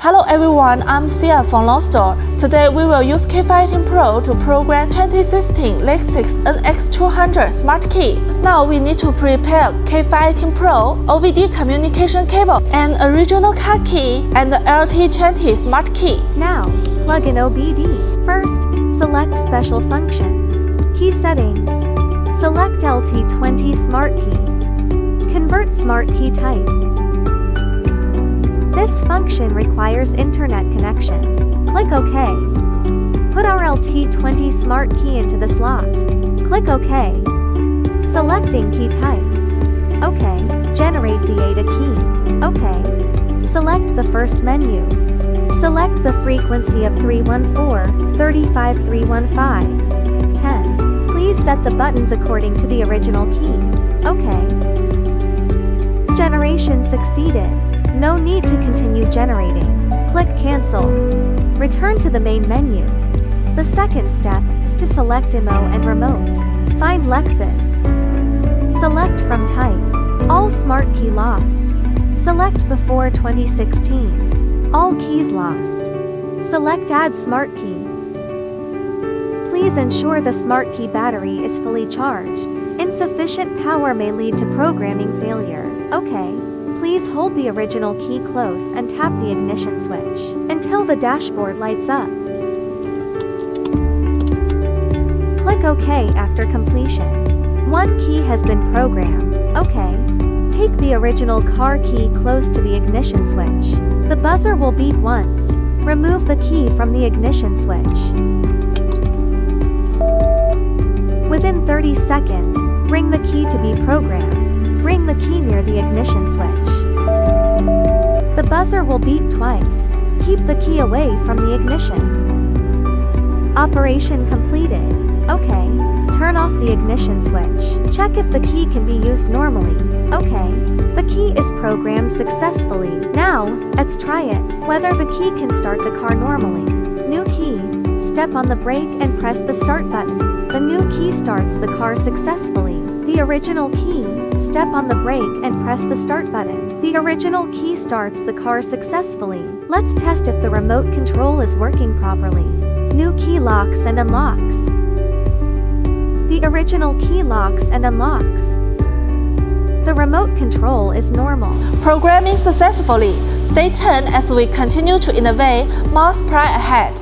Hello everyone, I'm Sia from Lonsdor. Today we will use K518 Pro to program 2016 Lexus NX200 smart key. Now we need to prepare K518 Pro, OBD communication cable, and original car key and the LT20 smart key. Now, plug in OBD. First, select Special Functions. Key Settings. Select LT20 Smart Key. Convert Smart Key Type. This function requires internet connection. Click OK. Put our LT20 Smart Key into the slot. Click OK. Selecting key type. OK. Generate the ADA key. OK. Select the first menu. Select the frequency of 314, 35, 315, 10. Please set the buttons according to the original key. OK. Generation succeeded. No need to continue generating. Click Cancel. Return to the main menu. The second step is to select IMO and Remote. Find Lexus. Select from Type. All Smart Key lost. Select Before 2016. All keys lost. Select Add Smart Key. Please ensure the Smart Key battery is fully charged. Insufficient power may lead to programming failure. OK. Please hold the original key close and tap the ignition switch until the dashboard lights up. Click OK after completion. One key has been programmed. OK. Take the original car key close to the ignition switch. The buzzer will beep once. Remove the key from the ignition switch. Within 30 seconds, bring the key to be programmed. Bring the key near the ignition switch. The buzzer will beep twice. Keep the key away from the ignition. Operation completed. OK. Turn off the ignition switch. Check if the key can be used normally. OK. The key is programmed successfully. Now, let's try it. Whether the key can start the car normally. New key. Step on the brake and press the start button. The new key starts the car successfully. The original key. Step on the brake and press the start button. The original key starts the car successfully. Let's test if the remote control is working properly. New key locks and unlocks. The original key locks and unlocks. The remote control is normal. Programming successfully. Stay tuned as we continue to innovate more supply ahead.